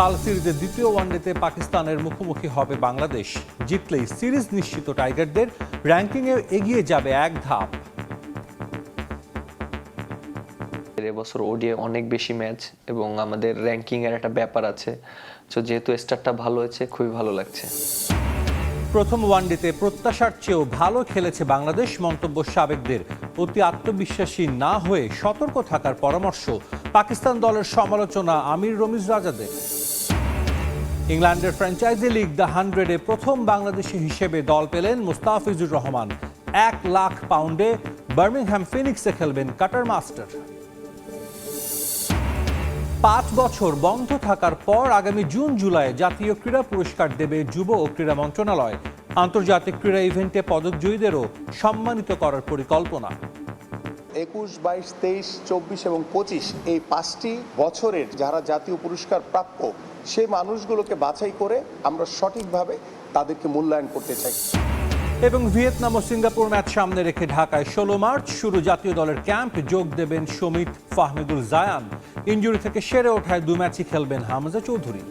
কাল সিরিজের দ্বিতীয় ওয়ানডেতে পাকিস্তানের মুখোমুখি হবে বাংলাদেশ। জিতলেই সিরিজ নিশ্চিত টাইগারদের, র্যাঙ্কিংয়ে এগিয়ে যাবে এক ধাপ। এবছর ওডিআই অনেক বেশি ম্যাচ এবং আমাদের র্যাঙ্কিং এর একটা ব্যাপার আছে, তো যেহেতু স্টার্টটা ভালো হয়েছে খুবই ভালো লাগছে। প্রথম ওয়ানডেতে প্রত্যাশার চেয়েও ভালো খেলেছে বাংলাদেশ, মন্তব্য সাবেকদের। অতি আত্মবিশ্বাসী না হয়ে সতর্ক থাকার পরামর্শ। পাকিস্তান দলের সমালোচনা আমির রমিজ রাজাদের। ইংল্যান্ডের ফ্র্যাঞ্চাইজি লিগ দ্য 100-এ প্রথম বাংলাদেশি হিসেবে দল পেলেন মুস্তাফিজুর রহমান। 1 লাখ পাউন্ডে বার্মিংহাম ফিনিক্সে খেলবেন কাটার মাস্টার। 5 বছর বন্ধ থাকার পর আগামী জুন জুলাই জাতীয় ক্রীড়া পুরস্কার দেবে যুব ও ক্রীড়া মন্ত্রণালয়। আন্তর্জাতিক ক্রীড়া ইভেন্টে পদকজয়ীদেরও সম্মানিত করার পরিকল্পনা। 21, 22, 23, 24 এবং 25 এই 5টি বছরের যারা জাতীয় পুরস্কার প্রাপ্য সেই মানুষগুলোকে বাছাই করে আমরা সঠিকভাবে তাদেরকে মূল্যায়ন করতে চাই। এবং ভিয়েতনাম ও সিঙ্গাপুর ম্যাচ সামনে রেখে ঢাকায় 16 মার্চ শুরু জাতীয় দলের ক্যাম্প। যোগ দেবেন শমিত, ফাহমিদুল জায়ান। ইনজুরি থেকে সেরে ওঠায় 2 ম্যাচই খেলবেন হামজা চৌধুরী।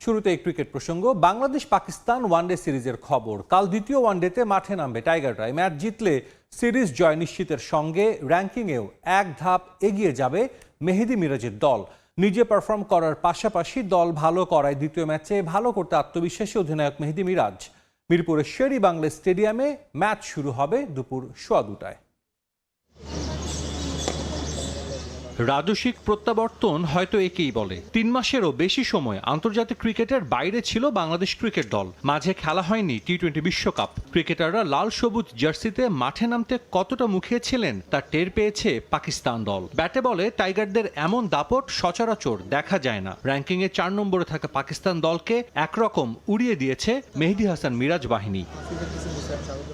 শুরুতে এই ক্রিকেট প্রসঙ্গ। বাংলাদেশ পাকিস্তান ওয়ানডে সিরিজের খবর। কাল দ্বিতীয় ওয়ানডেতে মাঠে নামবে টাইগাররা। ম্যাচ জিতলে সিরিজ জয় নিশ্চিতের সঙ্গে র্যাঙ্কিংয়েও এক ধাপ এগিয়ে যাবে মেহেদী মিরাজের দল। নিজে পারফর্ম করার পাশাপাশি দল ভালো করায় দ্বিতীয় ম্যাচে ভালো করতে আত্মবিশ্বাসী অধিনায়ক মেহেদী মিরাজ। মিরপুরের শেরি বাংলা স্টেডিয়ামে ম্যাচ শুরু হবে দুপুর 2:15টায়। রাজস্বিক প্রত্যাবর্তন হয়তো একেই বলে। 3 মাসেরও বেশি সময় আন্তর্জাতিক ক্রিকেটের বাইরে ছিল বাংলাদেশ ক্রিকেট দল। মাঝে খেলা হয়নি টি-20 বিশ্বকাপ। ক্রিকেটাররা লাল সবুজ জার্সিতে মাঠে নামতে কতটা মুখিয়েছিলেন তা টের পেয়েছে পাকিস্তান দল। ব্যাটে বলে টাইগারদের এমন দাপট সচরাচর দেখা যায় না। র্যাঙ্কিংয়ে 4 নম্বরে থাকা পাকিস্তান দলকে একরকম উড়িয়ে দিয়েছে মেহেদী হাসান মিরাজ বাহিনী।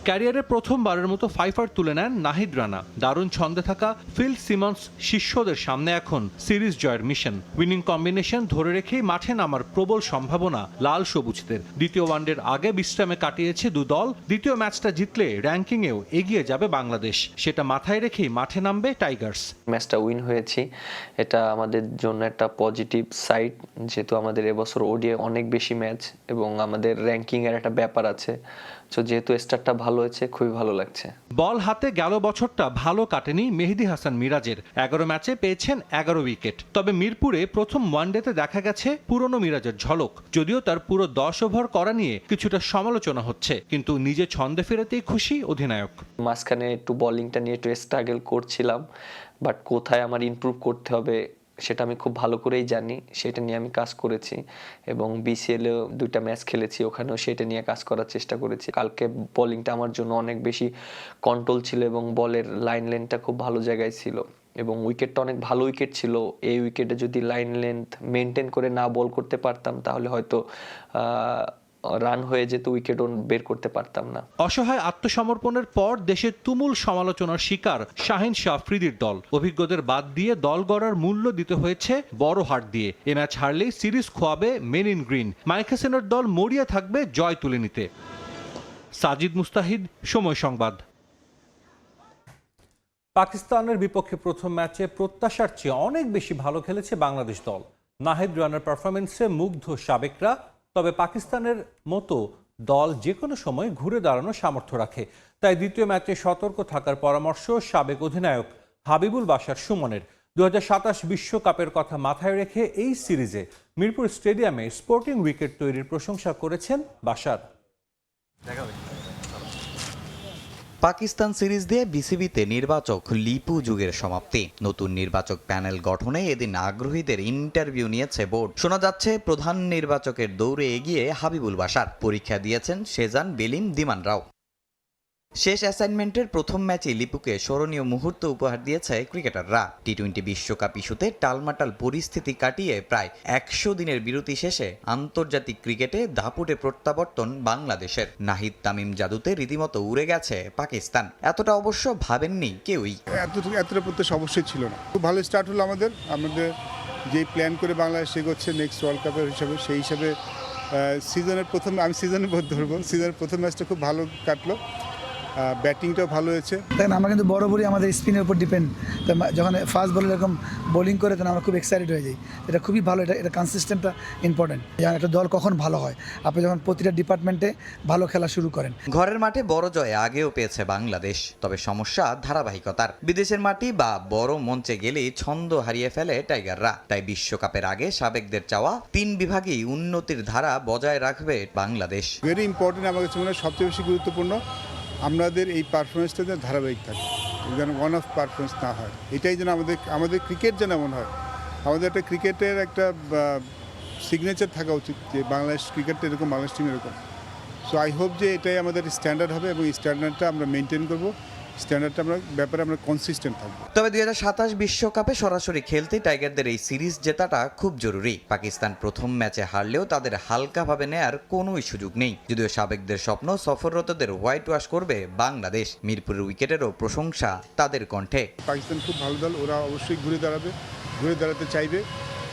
ক্যারিয়ারে প্রথমবারের মতো 5 তুলে নেন নাহিদ রানা। দারুণ ছন্দে থাকা ফিল সিমন্স শিষ্যদের সামনে এখন সিরিজ জয়ের মিশন। উইনিং কম্বিনেশন ধরে রেখেই মাঠে নামার প্রবল সম্ভাবনা লাল সবুজদের। দ্বিতীয় ওয়ানডের আগে বিশ্রামে কাটিয়েছে 2 দল। দ্বিতীয় ম্যাচটা জিতলে র্যাঙ্কিংয়েও এগিয়ে যাবে বাংলাদেশ। সেটা মাথায় রেখেই মাঠে নামবে টাইগার্স। ম্যাচটা উইন হয়েছি, এটা আমাদের জন্য একটা পজিটিভ সাইড, যেহেতু আমাদের এবছর ওডিআই অনেক বেশি ম্যাচ এবং আমাদের র্যাঙ্কিং এর একটা ব্যাপার আছে, তো যেহেতু স্টার্টটা ভালো হয়েছে খুবই ভালো লাগছে। বল হাতে গেল বছরটা ভালো কাটেনি মেহেদী হাসান মিরাজের। 11 ম্যাচে পেয়েছেন 11 উইকেট। তবে মিরপুরে প্রথম ওয়ানডেতে দেখা গেছে পুরনো মিরাজের ঝলক। যদিও তার পুরো 10 ওভার করা নিয়ে কিছুটা সমালোচনা হচ্ছে, কিন্তু নিজে ছন্দে ফেরাতেই খুশি অধিনায়ক। মাঝখানে একটু বোলিংটা নিয়ে একটু স্ট্রাগল করছিলাম, বাট কোথায় আমার ইমপ্রুভ করতে হবে সেটা আমি খুব ভালো করেই জানি। সেটা নিয়ে আমি কাজ করেছি এবং বিসিএলেও 2টা ম্যাচ খেলেছি, ওখানেও সেটা নিয়ে কাজ করার চেষ্টা করেছি। কালকে বোলিংটা আমার জন্য অনেক বেশি কন্ট্রোল ছিল এবং বলের লাইন লেন্থটা খুব ভালো জায়গায় ছিল এবং উইকেটটা অনেক ভালো উইকেট ছিল। এই উইকেটে যদি লাইন লেন্থ মেনটেন করে না বল করতে পারতাম তাহলে হয়তো রান হয়ে যেত, উইকেট বের করতে পারতাম না। অসহায় আত্মসমর্পণের পর দেশের তুমুল সমালোচনার শিকার শাহিন শাহ আফ্রিদির দল। অভিজ্ঞদের বাদ দিয়ে দল গড়ার মূল্য দিতে হয়েছে বড় হার দিয়ে। এ ম্যাচ হারলেই সিরিজ খোয়াবে মেন ইন গ্রিন। মাইক হাসানের দল মরিয়া থাকবে জয় তুলে নিতে। সাজিদ মুস্তাহিদ, সময় সংবাদ। পাকিস্তানের বিপক্ষে প্রথম ম্যাচে প্রত্যাশার চেয়ে অনেক বেশি ভালো খেলেছে বাংলাদেশ দল। নাহিদ রানার পারফরমেন্সে মুগ্ধ সাবেকরা। তবে পাকিস্তানের মতো দল যে কোনো সময় ঘুরে দাঁড়ানোর সামর্থ্য রাখে। তাই দ্বিতীয় ম্যাচে সতর্ক থাকার পরামর্শ সাবেক অধিনায়ক হাবিবুল বাশার সুমনের। 2027 বিশ্বকাপের কথা মাথায় রেখে এই সিরিজে মিরপুর স্টেডিয়ামে স্পোর্টিং উইকেট তৈরির প্রশংসা করেছেন বাশার। পাকিস্তান সিরিজ দিয়ে বিসিবিতে নির্বাচক লিপু যুগের সমাপ্তি। নতুন নির্বাচক প্যানেল গঠনে এদিন আগ্রহীদের ইন্টারভিউ নিয়েছে বোর্ড। শোনা যাচ্ছে প্রধান নির্বাচকের দৌড়ে এগিয়ে হাবিবুল বাশার। পরীক্ষা দিয়েছেন শেজান, বেলিম, দিমান রাও। শেষ অ্যাসাইনমেন্টের প্রথম ম্যাচে লিপুকে স্মরণীয় মুহূর্ত উপহার দিয়েছে ক্রিকেটাররা। টি-20 বিশ্বকাপ ইস্যুতে টালমাটাল পরিস্থিতি কাটিয়ে প্রায় 100 দিনের বিরতি শেষে আন্তর্জাতিক ক্রিকেটে দাপুটে প্রত্যাবর্তন বাংলাদেশের। নাহিদ তামিম জাদুতে রীতিমতো উড়ে গেছে পাকিস্তান। এতটা অবশ্য ভাবেননি কেউই। এতটা প্রত্যাশা অবশ্যই ছিল না। খুব ভালো স্টার্ট হলো আমাদের যে প্ল্যান করে বাংলাদেশ এগোচ্ছে নেক্সট ওয়ার্ল্ড কাপের হিসাবে, সেই হিসাবে সিজনের প্রথম আমি সিজনের ধরবো, সিজনের প্রথম ম্যাচটা খুব ভালো কাটলো, ব্যাটিংটাও ভালো হয়েছে। দেখেন আমরা কিন্তু বরাবরই আমাদের স্পিনের উপর ডিপেন্ড, যখন ফাস্ট বলে এরকম বোলিং করে তখন আমরা খুব এক্সাইটেড হয়ে যাই। এটা খুবই ভালো, এটা কনসিস্টেন্টটা ইম্পর্টেন্ট। যেমন একটা দল কখন ভালো হয়, আপনি যখন প্রতিটা ডিপার্টমেন্টে ভালো খেলা শুরু করেন। ঘরের মাঠে বড় জয় আগেও পেয়েছে বাংলাদেশ, তবে সমস্যা ধারাবাহিকতার। বিদেশের মাটি বা বড় মঞ্চে গেলেই ছন্দ হারিয়ে ফেলে টাইগাররা। তাই বিশ্বকাপের আগে সাবেকদের চাওয়া 3 বিভাগেই উন্নতির ধারা বজায় রাখবে বাংলাদেশ। ভেরি ইম্পর্টেন্ট, আমার কাছে মনে হয় সবচেয়ে বেশি গুরুত্বপূর্ণ আমাদের এই পারফরমেন্সটা যেন ধারাবাহিক থাকে, যেন ওয়ান অফ পারফরমেন্স না হয়। এটাই যেন আমাদের ক্রিকেট যেন এমন হয়, আমাদের একটা ক্রিকেটের একটা সিগনেচার থাকা উচিত যে বাংলাদেশ ক্রিকেটটা এরকম, বাংলাদেশ টিম এরকম। সো আই হোপ যে এটাই আমাদের স্ট্যান্ডার্ড হবে এবং এই স্ট্যান্ডার্ডটা আমরা মেনটেন করবো, স্ট্যান্ডার্ডটা ব্যাপারে আমরা কনসিস্টেন্ট থাকবো। তবে 2027 বিশ্বকাপে সরাসরি খেলতে টাইগারদের এই সিরিজ জেতাটা খুব জরুরি। পাকিস্তান প্রথম ম্যাচে হারলেও তাদের হালকাভাবে নেয়ার কোনোই সুযোগ নেই। যদিও সাবেকদের স্বপ্ন সফররতদের হোয়াইট ওয়াশ করবে বাংলাদেশ। মিরপুরের উইকেটেরও প্রশংসা তাদের কণ্ঠে। পাকিস্তান খুব ভালো দল, ওরা অবশ্যই ঘুরে দাঁড়াতে চাইবে,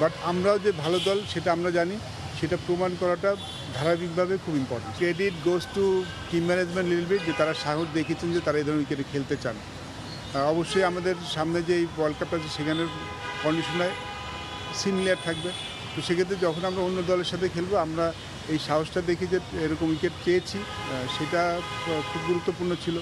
বাট আমরাও যে ভালো দল সেটা আমরা জানি, সেটা প্রমাণ করাটা ধারাবাহিকভাবে খুব important. Credit goes to team management little bit, যে তারা সাহস দেখিয়েছেন যে তারা এই ধরনের উইকেটে খেলতে চান। অবশ্যই আমাদের সামনে যে এই ওয়ার্ল্ড কাপটা আছে সেখানের কন্ডিশনে সিমিলার থাকবে, তো সেক্ষেত্রে যখন আমরা অন্য দলের সাথে খেলবো আমরা এই সাহসটা দেখি যে এরকম উইকেট চেয়েছি, সেটা খুব গুরুত্বপূর্ণ ছিল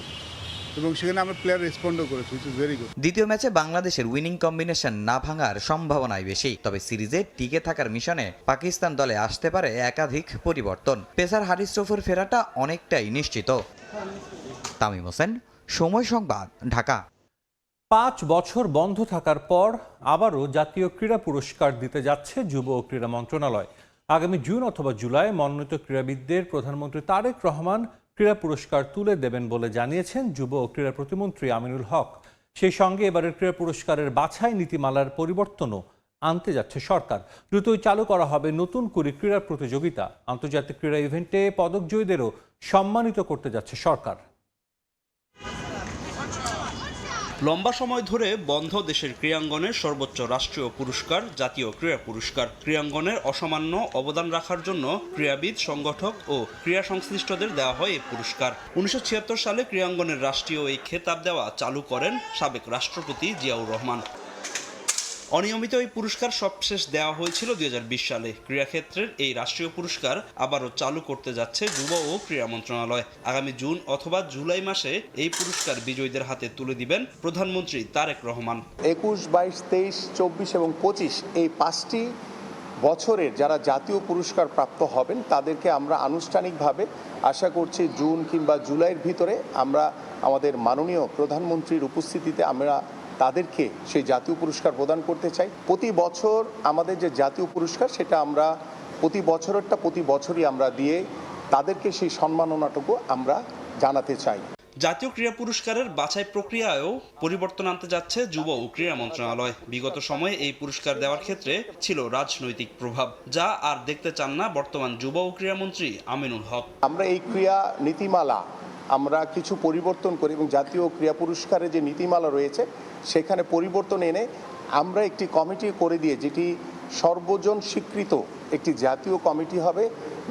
এবং সেখানে আমরা প্লেয়ার রেসপন্ডও করেছি, ইট ইজ ভেরি গুড। দ্বিতীয় ম্যাচে বাংলাদেশের উইনিং কম্বিনেশন না ভাঙার সম্ভাবনাই বেশি। তবে সিরিজে টিকে থাকার মিশনে পাকিস্তান দলে আসতে পারে একাধিক পরিবর্তন। পেসার হারিস রফের ফেরাটা অনেকটাই নিশ্চিত। তামিম হোসেন, সময় সংবাদ, ঢাকা। 5 বছর বন্ধ থাকার পর আবারও জাতীয় ক্রীড়া পুরস্কার দিতে যাচ্ছে যুব ও ক্রীড়া মন্ত্রণালয়। আগামী জুন অথবা জুলাই মনোনীত ক্রীড়াবিদদের প্রধানমন্ত্রী তারেক রহমান ক্রীড়া পুরস্কার তুলে দেবেন বলে জানিয়েছেন যুব ও ক্রীড়া প্রতিমন্ত্রী আমিনুল হক। সেই সঙ্গে এবারের ক্রীড়া পুরস্কারের বাছাই নীতিমালার পরিবর্তনও আনতে যাচ্ছে সরকার। দ্রুতই চালু করা হবে নতুন করে ক্রীড়া প্রতিযোগিতা। আন্তর্জাতিক ক্রীড়া ইভেন্টে পদকজয়ীদেরও সম্মানিত করতে যাচ্ছে সরকার। লম্বা সময় ধরে বন্ধ দেশের ক্রীড়াঙ্গনের সর্বোচ্চ রাষ্ট্রীয় পুরস্কার জাতীয় ক্রীড়া পুরস্কার। ক্রীড়াঙ্গনের অসামান্য অবদান রাখার জন্য ক্রীড়াবিদ, সংগঠক ও ক্রীড়া সংশ্লিষ্টদের দেওয়া হয় এই পুরস্কার। 1976 সালে ক্রীড়াঙ্গনের রাষ্ট্রীয় এই খেতাব দেওয়া চালু করেন সাবেক রাষ্ট্রপতি জিয়াউর রহমান। অনিয়মিত এই পুরস্কার সবশেষ দেওয়া হয়েছিল 2020 সালে। ক্রীড়াক্ষেত্রের এই রাষ্ট্রীয় পুরস্কার আবারও চালু করতে যাচ্ছে যুব ও ক্রীড়া মন্ত্রণালয়। আগামী জুন অথবা জুলাই মাসে এই পুরস্কার বিজয়ীদের হাতে তুলে দিবেন প্রধানমন্ত্রী তারেক রহমান। 21, 22, 23, 24 এবং 25 এই 5টি বছরের যারা জাতীয় পুরস্কার প্রাপ্ত হবেন তাদেরকে আমরা আনুষ্ঠানিকভাবে আশা করছি জুন কিংবা জুলাইয়ের ভিতরে আমরা আমাদের মাননীয় প্রধানমন্ত্রীর উপস্থিতিতে আমরা তাদেরকে সেই জাতীয় পুরস্কার প্রদান করতে চাই। প্রতি বছর আমাদের যে জাতীয় পুরস্কার সেটা আমরা প্রতি বছরই আমরা দিয়ে তাদেরকে সেই সম্মাননাটুকু আমরা জানাতে চাই। জাতীয় ক্রীড়া পুরস্কারের বাছাই প্রক্রিয়ায়ও পরিবর্তন আনতে যাচ্ছে যুব ও ক্রীড়া মন্ত্রণালয়। বিগত সময়ে এই পুরস্কার দেওয়ার ক্ষেত্রে ছিল রাজনৈতিক প্রভাব, যা আর দেখতে চান না বর্তমান যুব ও ক্রীড়ামন্ত্রী আমিনুল হক। আমরা এই ক্রীড়া নীতিমালা আমরা কিছু পরিবর্তন করি এবং জাতীয় ক্রীড়া পুরস্কারের যে নীতিমালা রয়েছে সেখানে পরিবর্তন এনে আমরা একটি কমিটি করে দিয়ে, যেটি সর্বজন স্বীকৃত একটি জাতীয় কমিটি হবে,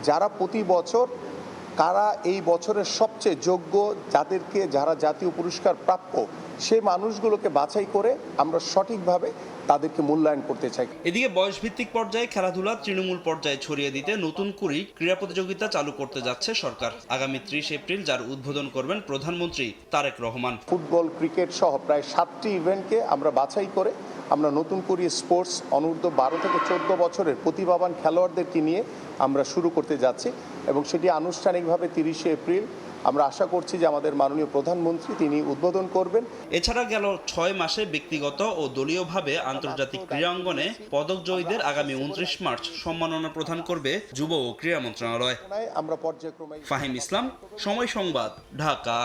যারা প্রতি বছর কারা এই বছরের সবচেয়ে যোগ্য, যারা জাতীয় পুরস্কার প্রাপ্য সেই মানুষগুলোকে বাছাই করে আমরা সঠিকভাবে তাদেরকে মূল্যায়ন করতে চাই। এদিকে বয়সভিত্তিক পর্যায়ে খেলাধুলা তৃণমূল পর্যায়ে ছড়িয়ে দিতে নতুন করে ক্রীড়া প্রতিযোগিতা চালু করতে যাচ্ছে সরকার। আগামী 30 এপ্রিল যার উদ্বোধন করবেন প্রধানমন্ত্রী তারেক রহমান। ফুটবল, ক্রিকেট সহ প্রায় 7টি ইভেন্টকে আমরা বাছাই করে আমরা নতুন করে স্পোর্টস অনূর্ধ্ব 12 থেকে 14 বছরের প্রতিভাবান খেলোয়াড়দেরকে নিয়ে আমরা শুরু করতে যাচ্ছি এবং সেটি আনুষ্ঠানিকভাবে 30 এপ্রিল আমরা আশা করছি যে আমাদের মাননীয় প্রধানমন্ত্রী তিনি উদ্বোধন করবেন। এছাড়া গেল 6 মাসে ব্যক্তিগত ও দলীয়ভাবে আন্তর্জাতিক ক্রীড়াঙ্গনে পদকজয়ীদের আগামী 29 মার্চ সম্মাননা প্রদান করবে যুব ও ক্রীড়া মন্ত্রণালয়। আমরা পর্যায়ক্রমে ফাহিম ইসলাম, সময় সংবাদ, ঢাকা।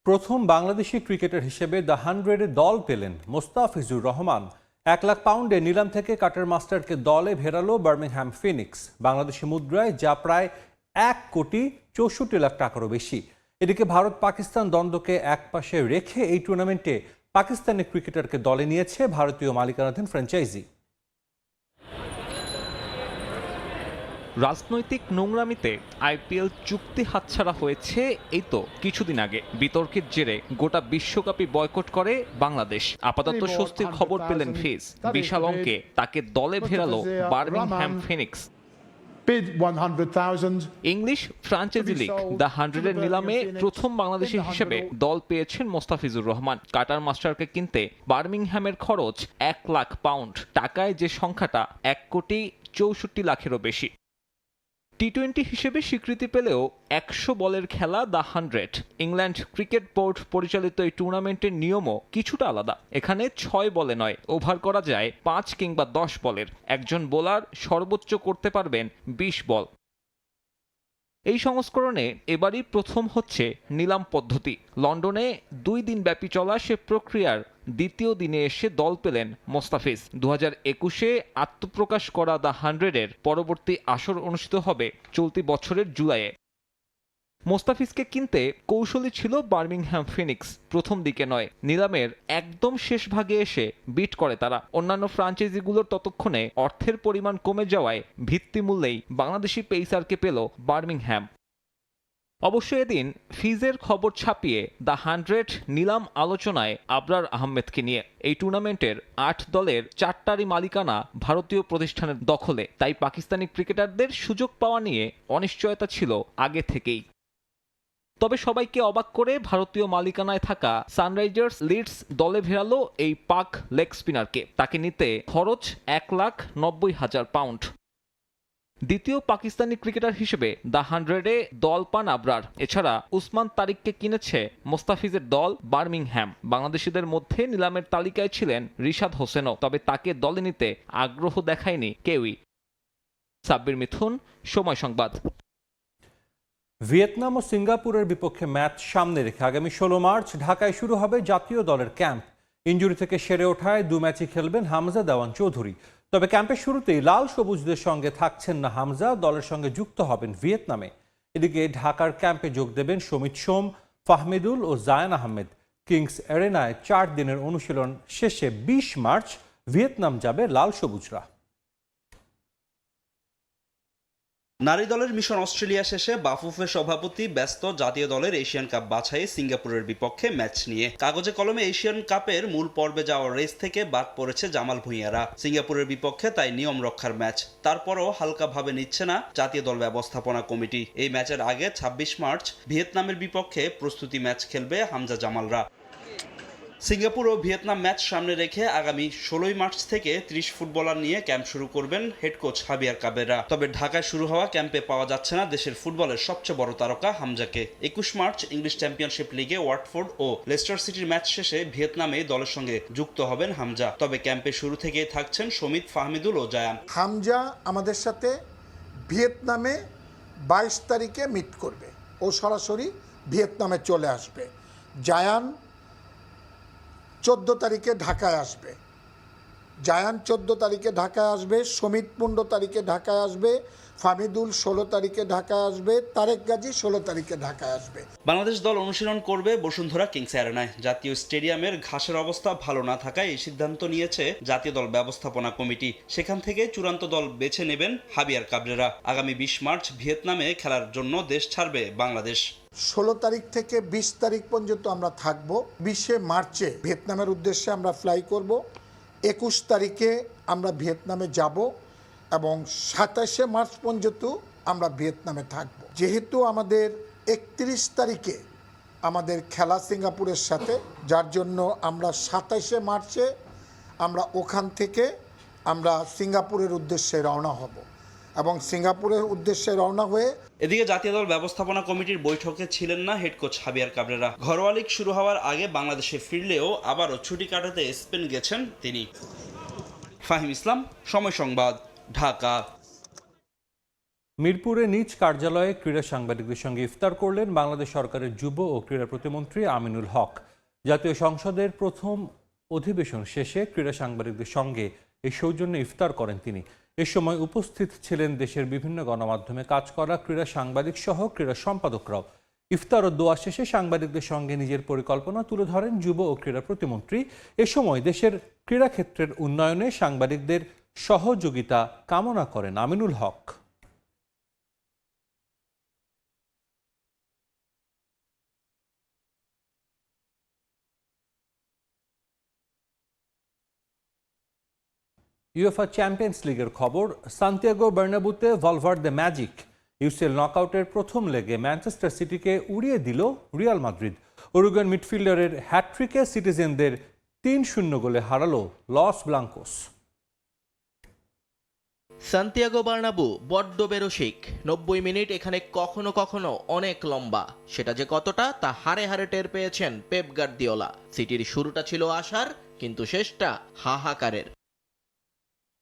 প্রথম বাংলাদেশি ক্রিকেটার হিসেবে দ্য 100-এ দল পেলেন মোস্তাফিজুর রহমান। 1 লাখ পাউন্ডে নিলাম থেকে কাটার মাস্টারকে দলে ভেড়ালো বার্মিংহাম ফিনিক্স। বাংলাদেশি মুদ্রায় যা প্রায় 1,64,00,000 টাকারও বেশি। এদিকে ভারত পাকিস্তান দ্বন্দ্বকে একপাশে রেখে এই টুর্নামেন্টে পাকিস্তানি ক্রিকেটারকে দলে নিয়েছে ভারতীয় মালিকানাধীন ফ্র্যাঞ্চাইজি। রাজনৈতিক নোংরামিতে আইপিএল চুক্তি হাতছাড়া হয়েছে এই তো কিছুদিন আগে। বিতর্কের জেরে গোটা বিশ্বকাপই বয়কট করে বাংলাদেশ। আপাতত স্বস্তির খবর পেলেন ফিজ। বিশাল অঙ্কে তাকে দলে ফেরালো Birmingham Phoenix. English franchise league the 100-এর নিলামে প্রথম বাংলাদেশি হিসেবে দল পেয়েছেন মোস্তাফিজুর রহমান। কাটার মাস্টারকে কিনতে বার্মিংহ্যামের খরচ 1 লাখ পাউন্ড, টাকায় যে সংখ্যাটা 1,64,00,000-এরও বেশি। টি-20 হিসেবে স্বীকৃতি পেলেও 100 বলের খেলা দ্য 100। ইংল্যান্ড ক্রিকেট বোর্ড পরিচালিত এই টুর্নামেন্টের নিয়মও কিছুটা আলাদা। এখানে 6 বলে নয়, ওভার করা যায় 5 কিংবা 10 বলের। একজন বোলার সর্বোচ্চ করতে পারবেন 20 বল। এই সংস্করণে এবারই প্রথম হচ্ছে নিলাম পদ্ধতি। লন্ডনে 2 দিন ব্যাপী চলা সে প্রক্রিয়ার দ্বিতীয় দিনে এসে দল পেলেন মোস্তাফিজ। 2021-এ আত্মপ্রকাশ করা দ্য 100-এর পরবর্তী আসর অনুষ্ঠিত হবে চলতি বছরের জুলাইয়ে। মোস্তাফিজকে কিনতে কৌশলী ছিল বার্মিংহ্যাম ফিনিক্স। প্রথম দিকে নয়, নিলামের একদম শেষ ভাগে এসে বিট করে তারা। অন্যান্য ফ্রাঞ্চাইজিগুলোর ততক্ষণে অর্থের পরিমাণ কমে যাওয়ায় ভিত্তিমূল্যেই বাংলাদেশি পেসারকে পেল বার্মিংহ্যাম। অবশ্য এদিন ফিজের খবর ছাপিয়ে দ্য 100 নিলাম আলোচনায় আবরার আহমেদকে নিয়ে। এই টুর্নামেন্টের 8 দলের 4টারই মালিকানা ভারতীয় প্রতিষ্ঠানের দখলে, তাই পাকিস্তানি ক্রিকেটারদের সুযোগ পাওয়া নিয়ে অনিশ্চয়তা ছিল আগে থেকেই। তবে সবাইকে অবাক করে ভারতীয় মালিকানায় থাকা সানরাইজার্স লিডস দলে ফেরালো এই পাক লেগ স্পিনারকে। তাকে নিতে খরচ 1,90,000 পাউন্ড। দ্বিতীয় পাকিস্তানি ক্রিকেটার হিসেবে দ্য 100-এ দল পান আবরার। এছাড়া উসমান তারিককে কিনেছে মোস্তাফিজের দল বার্মিংহ্যাম। বাংলাদেশিদের মধ্যে নিলামের তালিকায় ছিলেন রিশাদ হোসেনও, তবে তাকে দলে নিতে আগ্রহ দেখায়নি কেউই। সাব্বির মিথুন, সময় সংবাদ। ভিয়েতনাম ও সিঙ্গাপুরের বিপক্ষে ম্যাচ সামনে রেখে আগামী 16 মার্চ ঢাকায় শুরু হবে জাতীয় দলের ক্যাম্প। ইনজুরি থেকে সেরে ওঠায় 2 ম্যাচই খেলবেন হামজা দেওয়ান চৌধুরী। তবে ক্যাম্পের শুরুতেই লাল সবুজদের সঙ্গে থাকছেন না হামজা, দলের সঙ্গে যুক্ত হবেন ভিয়েতনামে। এদিকে ঢাকার ক্যাম্পে যোগ দেবেন সমিত সোম, ফাহমিদুল ও জায়ান আহমেদ। কিংস এরেনায় 4 দিনের অনুশীলন শেষে 20 মার্চ ভিয়েতনাম যাবে লাল সবুজরা। নারী দলের মিশন অস্ট্রেলিয়া শেষে বাফুফে সভাপতি ব্যস্ত জাতীয় দলের এশিয়ান কাপ বাছাইয়ে সিঙ্গাপুরের বিপক্ষে ম্যাচ নিয়ে। কাগজে কলমে এশিয়ান কাপের মূল পর্বে যাওয়ার রেস থেকে বাদ পড়েছে জামাল ভুঁইয়ারা। সিঙ্গাপুরের বিপক্ষে তাই নিয়ম রক্ষার ম্যাচ। তারপরও হালকাভাবে নিচ্ছে না জাতীয় দল ব্যবস্থাপনা কমিটি। এই ম্যাচের আগে 26 মার্চ ভিয়েতনামের বিপক্ষে প্রস্তুতি ম্যাচ খেলবে হামজা জামালরা। সিঙ্গাপুর ও ভিয়েতনাম ম্যাচ সামনে রেখে আগামী 16 মার্চ থেকে 30 ফুটবলার নিয়ে ক্যাম্প শুরু করবেন হেড কোচ হাবিয়ার কাবেরা। তবে ঢাকায় শুরু হওয়া ক্যাম্পে পাওয়া যাচ্ছে না দেশের ফুটবলের সবচেয়ে বড় তারকা হামজাকে। 21 মার্চ ইংলিশ চ্যাম্পিয়নশিপ লিগে ওয়াটফোর্ড ও লেস্টার সিটির ম্যাচ শেষে ভিয়েতনামে দলের সঙ্গে যুক্ত হবেন হামজা। তবে ক্যাম্পে শুরু থেকেই থাকছেন সমিত, ফাহমিদুল ও জায়ান। হামজা আমাদের সাথে ভিয়েতনামে 22 তারিখে মিট করবে, ও সরাসরি ভিয়েতনামে চলে আসবে। জায়ান 14 তারিখে ঢাকায় আসবে। জায়ান 14 তারিখে ঢাকায় আসবে, সমিত 15 তারিখে ঢাকায় আসবে, ফাহমিদুল 16 তারিখে ঢাকায় আসবে, তারেক গাজী 16 তারিখে ঢাকায় আসবে। বাংলাদেশ দল অনুশীলন করবে বসুন্ধরা কিংস এরেনায়। জাতীয় স্টেডিয়ামের ঘাসের অবস্থা ভালো না থাকায় এই সিদ্ধান্ত নিয়েছে জাতীয় দল ব্যবস্থাপনা কমিটি। সেখান থেকে চূড়ান্ত দল বেছে নেবেন হাবিয়ার কাবরেরা। আগামী 20 মার্চ ভিয়েতনামে খেলার জন্য দেশ ছাড়বে বাংলাদেশ। 16 তারিখ থেকে 20 তারিখ পর্যন্ত আমরা থাকব। 20 মার্চে ভিয়েতনামের উদ্দেশ্যে আমরা ফ্লাই করব। 21 তারিখে আমরা ভিয়েতনামে যাব এবং 27 মার্চ পর্যন্ত আমরা ভিয়েতনামে থাকব। যেহেতু আমাদের 31 তারিখে আমাদের খেলা সিঙ্গাপুরের সাথে, যার জন্য আমরা 27 মার্চে আমরা ওখান থেকে আমরা সিঙ্গাপুরের উদ্দেশ্যে রওনা হব এবং সিঙ্গাপুরের উদ্দেশ্যে রওনা হয়ে এদিকে জাতীয় দল ব্যবস্থাপনা কমিটির বৈঠকে ছিলেন না হেড কোচ হাবিয়ার কাবরেরা। ঘরোয়া লীগ শুরু হওয়ার আগে বাংলাদেশে ফিরলেও আবারও ছুটি কাটাতে স্পেন গেছেন তিনি। ফাহিম ইসলাম, সময় সংবাদ, ঢাকা। মিরপুরে নিজ কার্যালয়ে ক্রীড়া সাংবাদিকদের সঙ্গে ইফতার করলেন বাংলাদেশ সরকারের যুব ও ক্রীড়া প্রতিমন্ত্রী আমিনুল হক। জাতীয় সংসদের প্রথম অধিবেশন শেষে ক্রীড়া সাংবাদিকদের সঙ্গে এই সৌজন্যে ইফতার করেন তিনি। এ সময় উপস্থিত ছিলেন দেশের বিভিন্ন গণমাধ্যমে কাজ করা ক্রীড়া সাংবাদিক সহ ক্রীড়া সম্পাদকরাও। ইফতার ও দোয়া শেষে সাংবাদিকদের সঙ্গে নিজের পরিকল্পনা তুলে ধরেন যুব ও ক্রীড়া প্রতিমন্ত্রী। এ সময় দেশের ক্রীড়া ক্ষেত্রের উন্নয়নে সাংবাদিকদের সহযোগিতা কামনা করেন আমিনুল হক। ইউএফা চ্যাম্পিয়ন্স লিগের খবর, সান্তিয়াগো বার্নাবুতে ভালভার্দে ম্যাজিক। ইউসিএল নকআউটের প্রথম লেগে ম্যানচেস্টার সিটিকে উড়িয়ে দিল রিয়াল মাদ্রিদ। উরুগুয়ান মিডফিল্ডারের হ্যাটট্রিকে সিটিজেনদের ৩-০ গোলে হারালো লস ব্লাঙ্কোস। সান্তিয়াগো বার্নাবু বড্ড বেরসিক। ৯০ মিনিট এখানে কখনো কখনো অনেক লম্বা। সেটা যে কতটা তা হারে হারে টের পেয়েছেন পেপ গার্দিওলা। সিটির শুরুটা ছিল আশার, কিন্তু শেষটা হাহাকারের।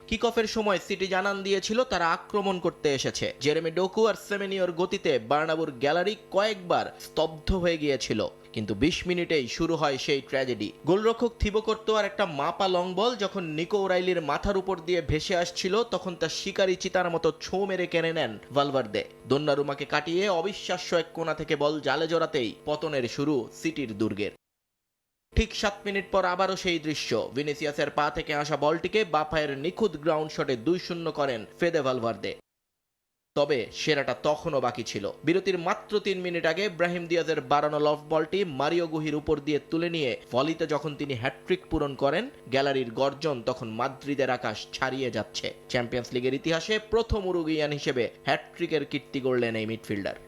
কিক অফের সময় সিটি জানান দিয়েছিল তারা আক্রমণ করতে এসেছে। জেরেমি ডোকু আর সেমেনিওর গতিতে বার্নাবুর গ্যালারি কয়েকবার স্তব্ধ হয়ে গিয়েছিল, কিন্তু ২০ মিনিটেই শুরু হয় সেই ট্র্যাজেডি। গোলরক্ষক থিবো কর্তোয়ার একটা মাপা লং বল যখন নিকো ওরাইলির মাথার উপর দিয়ে ভেসে আসছিল, তখন তার শিকারি চিতার মতো ছো মেরে কেড়ে নেন ভালভার্দে। দোন্নারুমাকে কাটিয়ে অবিশ্বাস্য এক কোণা থেকে বল জালে জড়াতেই পতনের শুরু সিটির দুর্গের। ঠিক ৭ মিনিট পর আবারও সেই দৃশ্য। ভিনিসিয়াসের পা থেকে আসা বলটিকে বাঁ পায়ের নিখুঁত গ্রাউন্ড শটে ২-০ করেন ফেদে ভালভার্দে। তবে সেরাটা তখনও বাকি ছিল। বিরতির মাত্র ৩ মিনিট আগে ব্রাহিম দিয়াজের বাড়ানো লফ বলটি মারিও গুহির উপর দিয়ে তুলে নিয়ে ভলিতে যখন তিনি হ্যাটট্রিক পূরণ করেন, গ্যালারির গর্জন তখন মাদ্রিদের আকাশ ছাড়িয়ে যাচ্ছে। চ্যাম্পিয়ন্স লিগের ইতিহাসে প্রথম উরুগুইয়ান হিসেবে হ্যাটট্রিকের কীর্তি গড়লেন এই মিডফিল্ডার।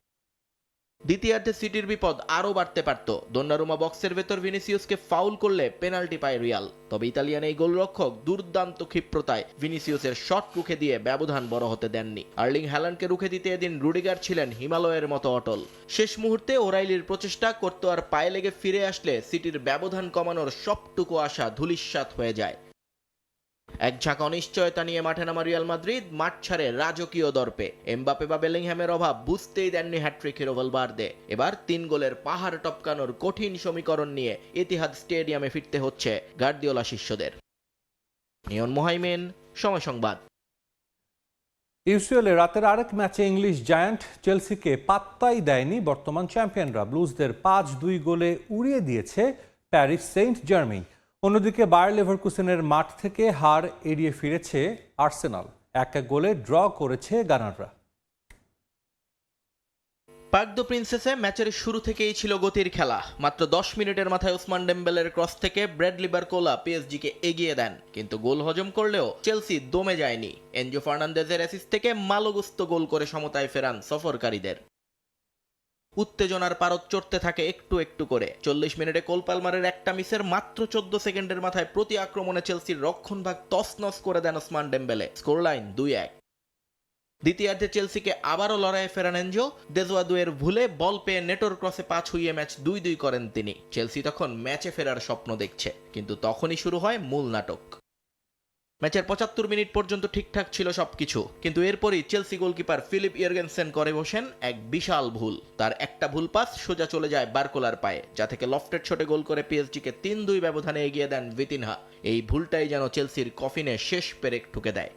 দ্বিতীয়ার্ধে সিটির বিপদ আরও বাড়তে পারত। দোন্নারুমা বক্সের ভেতর ভিনিসিয়াসকে ফাউল করলে পেনাল্টি পায় রিয়াল। তবে ইতালিয়ান এই গোলরক্ষক দুর্দান্ত ক্ষিপ্রতায় ভিনিসিয়াসের শট রুখে দিয়ে ব্যবধান বড় হতে দেননি। আর্লিং হ্যালান্ডকে রুখে দিতে এদিন রুডিগার ছিলেন হিমালয়ের মতো অটল। শেষ মুহূর্তে ওরাইলির প্রচেষ্টা কর্তোয়ার পায়ে লেগে ফিরে আসলে সিটির ব্যবধান কমানোর সবটুকু আশা ধূলিসাৎ হয়ে যায়। এক ঝাঁক অনিশ্চয়তা নিয়ে মাঠে নামা রিয়াল মাদ্রিদ মাঠ ছাড়ে রাজকীয় দর্পে। এমবাপে বা বেলিংহ্যামের অভাব বুঝতেই দেননি হ্যাটট্রিক হিরো ভালভার্দে। এবার ৩ গোলের পাহাড় টপকানোর কঠিন সমীকরণ নিয়ে ইতিহাদ স্টেডিয়ামে ফিরতে হচ্ছে গার্দিওলা শিষ্যদের। নিয়ন মোহাইমেন, সময় সংবাদ। ইউসিএলে রাতের আরেক ম্যাচে ইংলিশ জায়ান্ট চেলসিকে পাত্তাই দেয়নি বর্তমান চ্যাম্পিয়নরা। ব্লুজদের ৫-২ গোলে উড়িয়ে দিয়েছে প্যারিস সেন্ট জার্মেই। অন্যদিকে বায়ার লেভারকুসেনের মাঠ থেকে হার এড়িয়ে ফিরেছে আর্সেনাল। ১-১ গোলে ড্র করেছে গানাররা। পার্ক দ্য প্রিন্সেসে ম্যাচের শুরু থেকেই ছিল গতির খেলা। মাত্র ১০ মিনিটের মাথায় ওসমান ডেম্বেলের ক্রস থেকে ব্র্যাডলি বারকোলা পিএসজিকে এগিয়ে দেন, কিন্তু গোল হজম করলেও চেলসি দমে যায়নি। এনজো ফার্নান্দেজের অ্যাসিস্ট থেকে মালোগুস্ত গোল করে সমতায় ফেরান সফরকারীদের। উত্তেজনার পারদ চড়তে থাকে একটু একটু করে। ৪০ মিনিটে কোল পালমারের একটা মিসের মাত্র ১৪ সেকেন্ডের মাথায় প্রতি আক্রমণে চেলসির রক্ষণভাগ তছনছ করে দেন ওসমান ডেম্বেলে। স্কোরলাইন ২-১। দ্বিতীয়ার্ধে চেলসিকে আবারও লড়াইয়ে ফেরান এনজো। দেজোয়াদুয়ের ভুলে বল পেয়ে নেটোর ক্রসে পা ছুঁয়ে ম্যাচ ২-২ করেন তিনি। চেলসি তখন ম্যাচে ফেরার স্বপ্ন দেখছে, কিন্তু তখনই শুরু হয় মূল নাটক। ম্যাচের ৭৫ মিনিট পর্যন্ত ঠিকঠাক ছিল সবকিছু, কিন্তু এরপরই চেলসি গোলকিপার ফিলিপ ইয়র্গেনসেন করে বসেন এক বিশাল ভুল। তার একটা ভুল পাস সোজা চলে যায় বারকোলার পায়ে, যা থেকে লফটেড শটে গোল করে পিএসজিকে ৩-২ ব্যবধানে এগিয়ে দেন ভিতিনহা। এই ভুলটাই যেন চেলসির কফিনে শেষ পেরেক ঠুকে দেয়।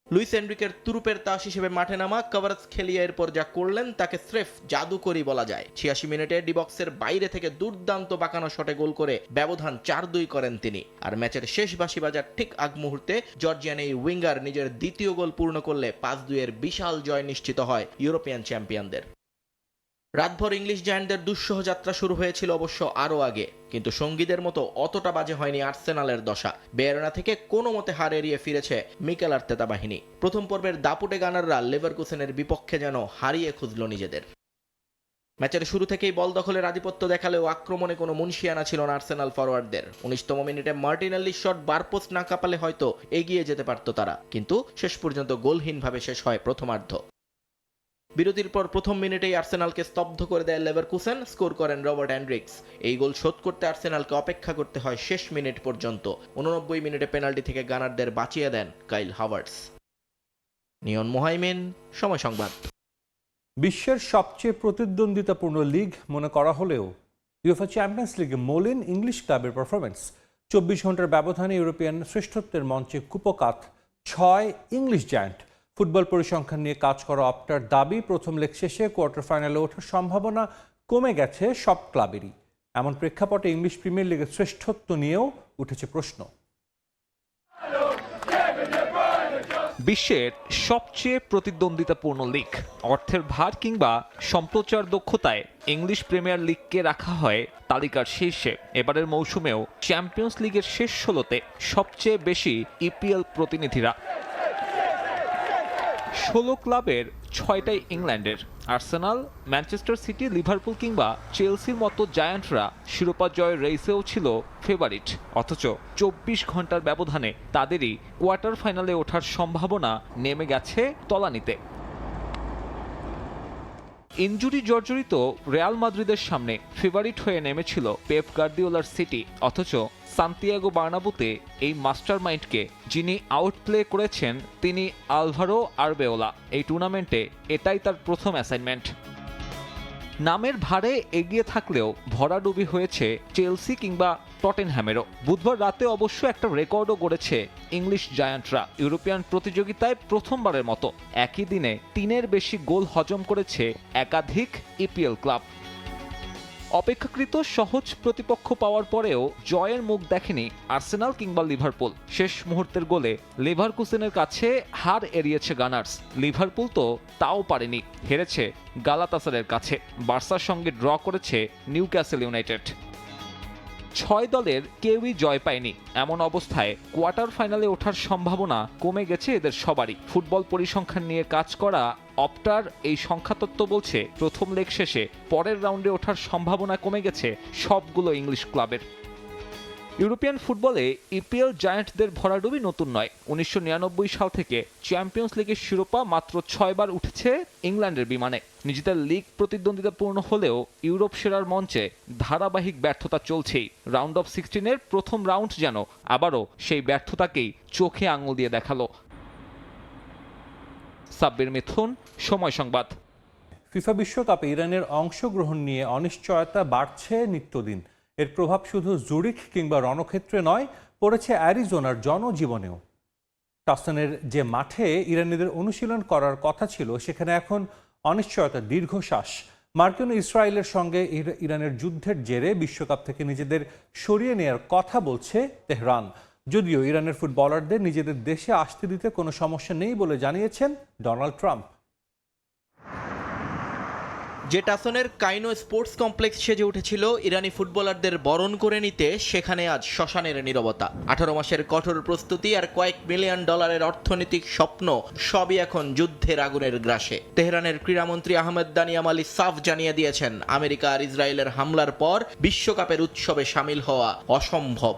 লুইস এনরিকের তুরুপের তাস হিসেবে মাঠে নামা কভারেজ খেলিয়া এরপর যা করলেন তাকে স্রেফ জাদুকরি বলা যায়। ৮৬ মিনিটে ডিবক্সের বাইরে থেকে দুর্দান্ত বাঁকানো শটে গোল করে ব্যবধান ৪-২ করেন তিনি। আর ম্যাচের শেষ বাঁশি বাজার ঠিক আগ মুহূর্তে জর্জিয়ান এই উইঙ্গার নিজের দ্বিতীয় গোল পূর্ণ করলে ৫-২ বিশাল জয় নিশ্চিত হয় ইউরোপিয়ান চ্যাম্পিয়নদের। রাতভর ইংলিশ জায়ান্টদের দুঃসহ যাত্রা শুরু হয়েছিল অবশ্য আরও আগে, কিন্তু সঙ্গীদের মতো অতটা বাজে হয়নি আর্সেনালের দশা। বেয়ারনা থেকে কোনো মতে হার এড়িয়ে ফিরেছে মিকেল আর্তেতা বাহিনী। প্রথম পর্বের দাপুটে গানাররা লেভারকুসেনের বিপক্ষে যেন হারিয়ে খুঁজল নিজেদের। ম্যাচের শুরু থেকেই বল দখলের আধিপত্য দেখালেও আক্রমণে কোনো মুনশিয়ানা ছিল না আর্সেনাল ফরওয়ার্ডদের। ১৯তম মিনিটে মার্টিনেল্লির শট বারপোস্ট না কাঁপালে হয়তো এগিয়ে যেতে পারত তারা, কিন্তু শেষ পর্যন্ত গোলহীনভাবে শেষ হয় প্রথমার্ধ। বিরতির পর প্রথম মিনিটেই আর্সেনালকে স্তব্ধ করে দেয় লেভারকুসেন। স্কোর করেন রবার্ট হ্যান্ড্রিক্স। এই গোল শোধ করতে আর্সেনালকে অপেক্ষা করতে হয় শেষ মিনিট পর্যন্ত। ৮৯ মিনিটে পেনাল্টি থেকে গানারদের বাঁচিয়ে দেন কাইল হাভার্টস। নিয়ন মোহাইমেন, সময় সংবাদ। বিশ্বের সবচেয়ে প্রতিদ্বন্দ্বিতাপূর্ণ লিগ মনে করা হলেও ইউএফা চ্যাম্পিয়ন্স লিগে মলিন ইংলিশ ক্লাবের পারফরমেন্স। ২৪ ঘন্টার ব্যবধানে ইউরোপিয়ান শ্রেষ্ঠত্বের মঞ্চে কুপোকাত ৬ ইংলিশ জায়ান্ট। ফুটবল পরিসংখ্যান নিয়ে কাজ করা অপটার দাবি, প্রথম লেগ শেষে কোয়ার্টার ফাইনালে ওঠার সম্ভাবনা কমে গেছে সব ক্লাবেরই। এমন প্রেক্ষাপটে ইংলিশ প্রিমিয়ার লিগের শ্রেষ্ঠত্ব নিয়েও উঠেছে প্রশ্ন। বিশ্বের সবচেয়ে প্রতিদ্বন্দ্বিতাপূর্ণ লিগ, অর্থের ভার কিংবা সম্প্রচার দক্ষতায় ইংলিশ প্রিমিয়ার লিগকে রাখা হয় তালিকার শীর্ষে। এবারের মৌসুমেও চ্যাম্পিয়ন্স লিগের শেষ ১৬তে সবচেয়ে বেশি ইপিএল প্রতিনিধিরা। ১৬ ক্লাবের ৬টাই ইংল্যান্ডের। আর্সেনাল, ম্যানচেস্টার সিটি, লিভারপুল কিংবা চেলসির মতো জায়ান্টরা শিরোপা জয়ের রেসেও ছিল ফেভারিট, অথচ ২৪ ঘন্টার ব্যবধানে তাদেরই কোয়ার্টার ফাইনালে ওঠার সম্ভাবনা নেমে গেছে তলানিতে। ইনজুরি জর্জরিত রিয়াল মাদ্রিদের সামনে ফেভারিট হয়ে নেমেছিল পেপ গার্দিওলার সিটি, অথচ সান্তিয়াগো বার্নাবুতে এই মাস্টারমাইন্ডকে যিনি আউটপ্লে করেছেন তিনি আলভারো আরবেওলা। এই টুর্নামেন্টে এটাই তার প্রথম অ্যাসাইনমেন্ট। নামের ভারে এগিয়ে থাকলেও ভরাডুবি হয়েছে চেলসি কিংবা টটেনহ্যামেরও। বুধবার রাতে অবশ্য একটা রেকর্ডও গড়েছে ইংলিশ জায়ান্টরা। ইউরোপিয়ান প্রতিযোগিতায় প্রথমবারের মতো একই দিনে ৩-এর বেশি গোল হজম করেছে একাধিক ইপিএল ক্লাব। অপেক্ষাকৃত সহজ প্রতিপক্ষ পাওয়ার পরেও জয়ের মুখ দেখেনি আর্সেনাল কিংবা লিভারপুল। শেষ মুহূর্তের গোলে লেভারকুসেনের কাছে হার এড়িয়েছে গানার্স। লিভারপুল তো তাও পারেনি, হেরেছে গালাতাসারের কাছে। বার্সার সঙ্গে ড্র করেছে নিউক্যাসল ইউনাইটেড। ৬ দলের কেউই জয় পায়নি। এমন অবস্থায় কোয়ার্টার ফাইনালে ওঠার সম্ভাবনা কমে গেছে এদের সবারই। ফুটবল পরিসংখ্যান নিয়ে কাজ করা অপটার এই সংখ্যাতত্ত্ব বলছে প্রথম লেগ শেষে পরের রাউন্ডে ওঠার সম্ভাবনা কমে গেছে সবগুলো ইংলিশ ক্লাবের। ইউরোপিয়ান ফুটবলে ইপিএল জায়ান্টদের ভরাডুবি নতুন নয়। ১৯৯৯ সাল থেকে চ্যাম্পিয়ন্স লিগের শিরোপা মাত্র ৬ বার উঠেছে ইংল্যান্ডের বিমানে। নিজেদের লিগ প্রতিদ্বন্দ্বিতাপূর্ণ হলেও ইউরোপ সেরার মঞ্চে ধারাবাহিক ব্যর্থতা চলছেই। রাউন্ড অফ 16-এর প্রথম রাউন্ড যেন আবারও সেই ব্যর্থতাকেই চোখে আঙুল দিয়ে দেখালো। সাব্বির মিথুন, সময় সংবাদ। ফিফা বিশ্বকাপে ইরানের অংশগ্রহণ নিয়ে অনিশ্চয়তা বাড়ছে নিত্যদিন। এর প্রভাব শুধু জুরিখ কিংবা রণক্ষেত্রে নয়, পড়েছে অ্যারিজোনার জনজীবনেও। টাসনের যে মাঠে ইরানিদের অনুশীলন করার কথা ছিল সেখানে এখন অনিশ্চয়তার দীর্ঘশ্বাস। মার্কিন ও ইসরায়েলের সঙ্গে ইরানের যুদ্ধের জেরে বিশ্বকাপ থেকে নিজেদের সরিয়ে নেওয়ার কথা বলছে তেহরান। যদিও ইরানের ফুটবলারদের নিজেদের দেশে আসতে দিতে কোনো সমস্যা নেই বলে জানিয়েছেন ডোনাল্ড ট্রাম্প। যে টাসনের কাইনো স্পোর্টস কমপ্লেক্স সেজে উঠেছিল ইরানি ফুটবলারদের বরণ করে নিতে, সেখানে আজ শ্মশানের নীরবতা। 18 মাসের কঠোর প্রস্তুতি আর কয়েক মিলিয়ন ডলারের অর্থনৈতিক স্বপ্ন সবই এখন যুদ্ধের আগুনের গ্রাসে। তেহরানের ক্রীড়ামন্ত্রী আহমেদ দানিয়াম আলী সাফ জানিয়ে দিয়েছেন, আমেরিকা আর ইসরায়েলের হামলার পর বিশ্বকাপের উৎসবে সামিল হওয়া অসম্ভব।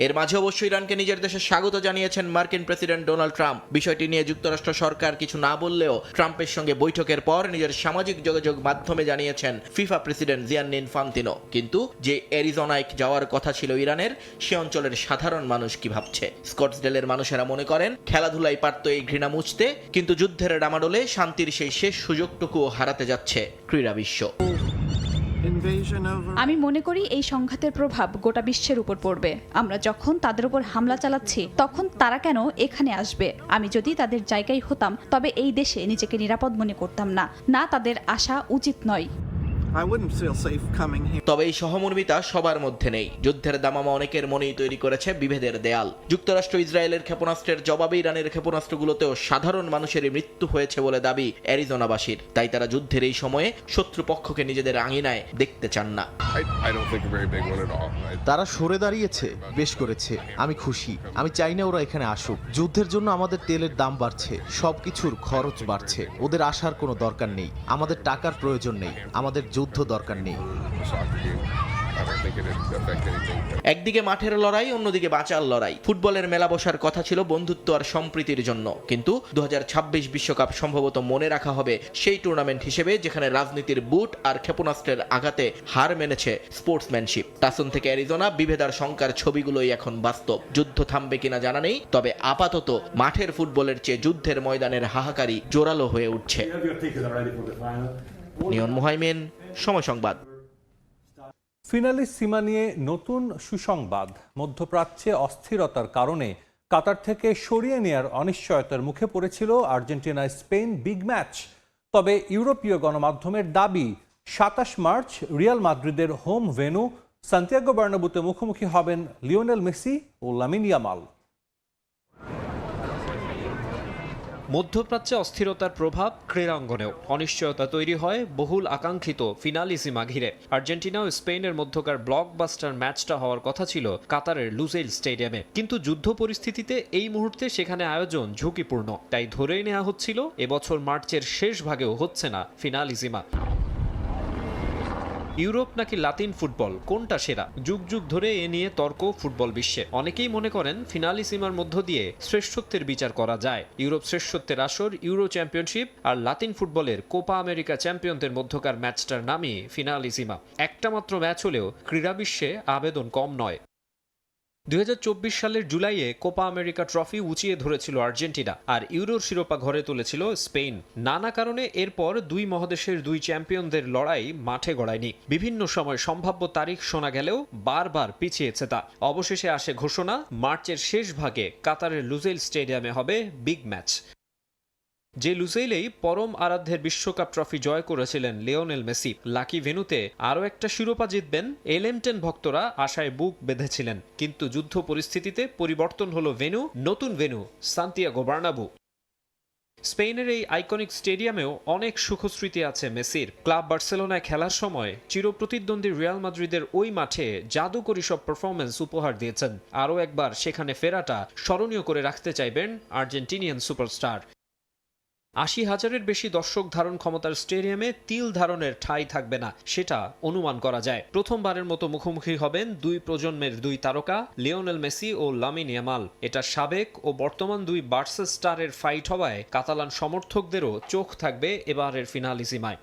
এর মাঝে অবশ্য ইরানকে নিজের দেশে স্বাগত জানিয়েছেন মার্কিন প্রেসিডেন্ট ডোনাল্ড ট্রাম্প। বিষয়টি নিয়ে যুক্তরাষ্ট্র সরকার কিছু না বললেও ট্রাম্পের সঙ্গে বৈঠকের পর নিজের সামাজিক যোগাযোগ মাধ্যমে জানিয়েছেন ফিফা প্রেসিডেন্ট জিয়ান্নি ইনফান্তিনো। কিন্তু যে অ্যারিজোনায় যাওয়ার কথা ছিল ইরানের, সে অঞ্চলের সাধারণ মানুষ কি ভাবছে? স্কটসডেলের মানুষেরা মনে করেন খেলাধুলায় পারত এই ঘৃণা মুছতে, কিন্তু যুদ্ধের ডামাডোলে শান্তির সেই শেষ সুযোগটুকুও হারাতে যাচ্ছে ক্রীড়া বিশ্ব। আমি মনে করি এই সংঘাতের প্রভাব গোটা বিশ্বের উপর পড়বে। আমরা যখন তাদের উপর হামলা চালাচ্ছি তখন তারা কেন এখানে আসবে? আমি যদি তাদের জায়গায় হতাম তবে এই দেশে নিজেকে নিরাপদ মনে করতাম না। না, তাদের আসা উচিত নয়। তবে এই সহমর্মিতা সবার মধ্যে নেই। যুদ্ধের দামামা অনেকের মনেই তৈরি করেছে বিভেদের দেয়াল। যুক্তরাষ্ট্র ইসরায়েলের ক্ষেপণাস্ত্রের জবাবে ইরানের ক্ষেপণাস্ত্রগুলোতেও সাধারণ মানুষের মৃত্যু হয়েছে বলে দাবি অ্যারিজোনাবাসীর। তাই তারা যুদ্ধের এই সময়ে শত্রুপক্ষকে নিজেদের আঙিনায় দেখতে চান না। তারা সরে দাঁড়িয়েছে, বেশ করেছে, আমি খুশি। আমি চাই না ওরা এখানে আসুক। যুদ্ধের জন্য আমাদের তেলের দাম বাড়ছে, সবকিছুর খরচ বাড়ছে। ওদের আসার কোনো দরকার নেই। আমাদের টাকার প্রয়োজন নেই, আমাদের যুদ্ধ দরকার নেই। একদিকে মাঠের লড়াই, অন্যদিকে বাঁচার লড়াই। ফুটবলের মেলা বসার কথা ছিল বন্ধুত্ব আর সম্প্রীতির জন্য, কিন্তু 2026 বিশ্বকাপ সম্ভবত মনে রাখা হবে সেই টুর্নামেন্ট হিসেবে যেখানে রাজনীতির বুট আর ক্ষেপণাস্ত্রের আঘাতে হার মেনেছে স্পোর্টসম্যানশিপ। টাসন থেকে অ্যারিজোনা, বিভেদার শঙ্কার ছবিগুলোই এখন বাস্তব। যুদ্ধ থামবে কিনা জানা নেই, তবে আপাতত মাঠের ফুটবলের চেয়ে যুদ্ধের ময়দানের হাহাকারি জোরালো হয়ে উঠছে। নিয়ন মুহাইমিন, সময় সংবাদ। ফিনালি সীমা নিয়ে নতুন সুসংবাদ। মধ্যপ্রাচ্যে অস্থিরতার কারণে কাতার থেকে সরিয়ে নেয়ার অনিশ্চয়তার মুখে পড়েছিল আর্জেন্টিনা স্পেন বিগ ম্যাচ। তবে ইউরোপীয় গণমাধ্যমের দাবি 27 মার্চ রিয়াল মাদ্রিদের হোম ভেন্যু সান্তিয়াগো বার্নাবুতে মুখোমুখি হবেন লিওনেল মেসি ও লামিন ইয়ামাল। মধ্যপ্রাচ্যে অস্থিরতার প্রভাব ক্রীড়াঙ্গনেও অনিশ্চয়তা তৈরি হয় বহুল আকাঙ্ক্ষিত ফিনালিসিমা ঘিরে। আর্জেন্টিনা ও স্পেনের মধ্যকার ব্লকবাস্টার ম্যাচটা হওয়ার কথা ছিল কাতারের লুজেইল স্টেডিয়ামে, কিন্তু যুদ্ধ পরিস্থিতিতে এই মুহূর্তে সেখানে আয়োজন ঝুঁকিপূর্ণ। তাই ধরেই নেওয়া হচ্ছিল এবছর মার্চের শেষ ভাগেও হচ্ছে না ফিনালিসিমা। ইউরোপ নাকি লাতিন ফুটবল, কোনটা সেরা? যুগ যুগ ধরে এ নিয়ে তর্ক ফুটবল বিশ্বে। অনেকেই মনে করেন ফিনালিসিমার মধ্য দিয়ে শ্রেষ্ঠত্বের বিচার করা যায়। ইউরোপ শ্রেষ্ঠত্বের আসর, ইউরো চ্যাম্পিয়নশিপ আর লাতিন ফুটবলের কোপা আমেরিকা চ্যাম্পিয়নদের মধ্যকার ম্যাচটার নামই ফিনালিসিমা। একটা মাত্র ম্যাচ হলেও ক্রীড়া বিশ্বে আবেদন কম নয়। 2024 সালের জুলাইয়ে কোপা আমেরিকা ট্রফি উঁচিয়ে ধরেছিল আর্জেন্টিনা, আর ইউরোর শিরোপা ঘরে তুলেছিল স্পেন। নানা কারণে এরপর দুই মহাদেশের দুই চ্যাম্পিয়নদের লড়াই মাঠে গড়ায়নি। বিভিন্ন সময় সম্ভাব্য তারিখ শোনা গেলেও বারবার পিছিয়েছে তা। অবশেষে আসে ঘোষণা, মার্চের শেষ ভাগে কাতারের লুজেইল স্টেডিয়ামে হবে বিগ ম্যাচ। যে লুজেইলেই পরম আরাধ্যের বিশ্বকাপ ট্রফি জয় করেছিলেন লিওনেল মেসি। লাকি ভেন্যুতে আরও একটা শিরোপা জিতবেন এলএমটেন ভক্তরা আশায় বুক বেঁধেছিলেন, কিন্তু যুদ্ধ পরিস্থিতিতে পরিবর্তন হলো ভেন্যু, নতুন ভেন্যু সান্তিয়াগো বার্নাব্যু। স্পেনের এই আইকনিক স্টেডিয়ামেও অনেক সুখস্মৃতি আছে মেসির। ক্লাব বার্সেলোনায় খেলার সময় চিরপ্রতিদ্বন্দ্বী রিয়াল মাদ্রিদের ওই মাঠে জাদুকরী সব পারফরম্যান্স উপহার দিয়েছেন। আরও একবার সেখানে ফেরাটা স্মরণীয় করে রাখতে চাইবেন আর্জেন্টিনিয়ান সুপারস্টার। 80,000-এর বেশি দর্শক ধারণ ক্ষমতার স্টেডিয়ামে তিল ধারণের ঠাঁই থাকবে না, সেটা অনুমান করা যায়। প্রথমবারের মতো মুখোমুখি হবেন দুই প্রজন্মের দুই তারকা, লিওনেল মেসি ও লামিন ইয়ামাল। এটা সাবেক ও বর্তমান দুই বার্সা স্টারের ফাইট হওয়ায় কাতালান সমর্থকদেরও চোখ থাকবে এবারের ফিনালিসিমায়।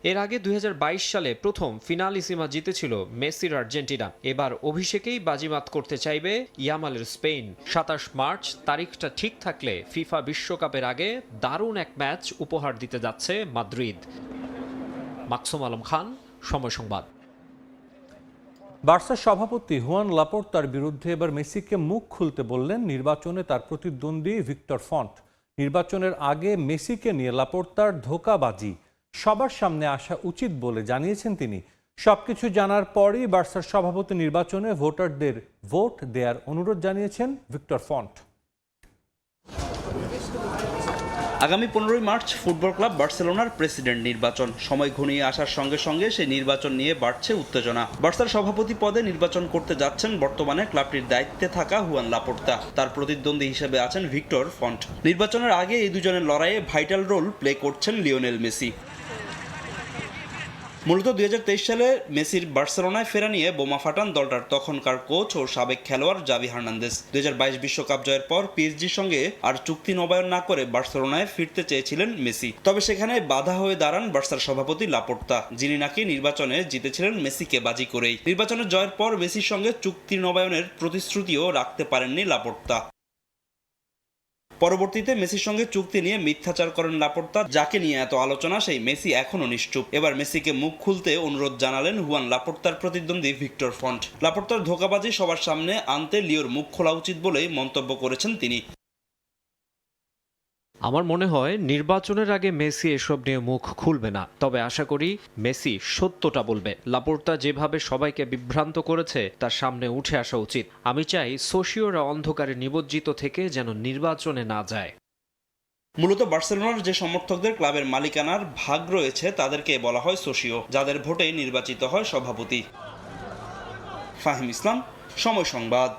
এর আগে 2022 সালে প্রথম ফিনালিসিমা জিতেছিল মেসির আর্জেন্টিনা। এবার অভিষেকেই বাজিমাত করতে চাইবে ইয়ামালের স্পেন। 27 মার্চ তারিখটা ঠিক থাকলে ফিফা বিশ্বকাপের আগে দারুণ এক ম্যাচ উপহার দিতে যাচ্ছে মাদ্রিদ। মাকসুম আলম খান, সময় সংবাদ। বার্সার সভাপতি হুয়ান লাপোর্তার বিরুদ্ধে এবার মেসিকে মুখ খুলতে বললেন নির্বাচনে তার প্রতিদ্বন্দ্বী ভিক্টর ফন্ট। নির্বাচনের আগে মেসিকে নিয়ে লাপোর্তার ধোঁকাবাজি সবার সামনে আসা উচিত বলে জানিয়েছেন তিনি। সবকিছু জানার পরই বার্সার সভাপতি নির্বাচনে ভোটারদের ভোট দেওয়ার অনুরোধ জানিয়েছেন ভিক্টর ফন্ট। আগামী 15 মার্চ ফুটবল ক্লাব বার্সেলোনার প্রেসিডেন্ট নির্বাচন। সময় ঘনিয়ে আসার সঙ্গে সঙ্গে সেই নির্বাচন নিয়ে বাড়ছে উত্তেজনা। বার্সার সভাপতি পদে নির্বাচন করতে যাচ্ছেন বর্তমানে ক্লাবটির দায়িত্বে থাকা হুয়ান লাপোর্তা। তার প্রতিদ্বন্দ্বী হিসেবে আছেন ভিক্টর ফন্ট। নির্বাচনের আগে এই দুজনের লড়াইয়ে ভাইটাল রোল প্লে করছেন লিওনেল মেসি। মূলত 2023 সালে মেসির বার্সেলোনায় ফেরা নিয়ে বোমা ফাটান দলটার তখনকার কোচ ও সাবেক খেলোয়াড় জাভি হার্নান্দেজ। 2022 বিশ্বকাপ জয়ের পর পিএসজির সঙ্গে আর চুক্তি নবায়ন না করে বার্সেলোনায় ফিরতে চেয়েছিলেন মেসি। তবে সেখানে বাধা হয়ে দাঁড়ান বার্সার সভাপতি লাপোর্তা, যিনি নাকি নির্বাচনে জিতেছিলেন মেসিকে বাজি করেই। নির্বাচনের জয়ের পর মেসির সঙ্গে চুক্তি নবায়নের প্রতিশ্রুতিও রাখতে পারেননি লাপোর্তা। পরবর্তীতে মেসির সঙ্গে চুক্তি নিয়ে মিথ্যাচার করেন লাপোর্তা, যাকে নিয়ে এত আলোচনা সেই মেসি এখনো নিশ্চুপ। এবার মেসিকে মুখ খুলতে অনুরোধ জানালেন হুয়ান লাপোর্তার প্রতিদ্বন্দ্বী ভিক্টর ফন্ট। লাপোর্তার ধোঁকাবাজি সবার সামনে আনতে লিওর মুখ খোলা উচিত বলেই মন্তব্য করেছেন তিনি। আমার মনে হয় নির্বাচনের আগে মেসি এসব নিয়ে মুখ খুলবে না, তবে আশা করি মেসি সত্যটা বলবে। লাপোর্তা যেভাবে সবাইকে বিভ্রান্ত করেছে তার সামনে উঠে আসা উচিত। আমি চাই সোশিওরা অন্ধকারে নিমজ্জিত থেকে যেন নির্বাচনে না যায়। মূলত বার্সেলোনার যে সমর্থকদের ক্লাবের মালিকানার ভাগ রয়েছে তাদেরকে বলা হয় সোশিও, যাদের ভোটে নির্বাচিত হয় সভাপতি। ফাহিম ইসলাম, সময় সংবাদ।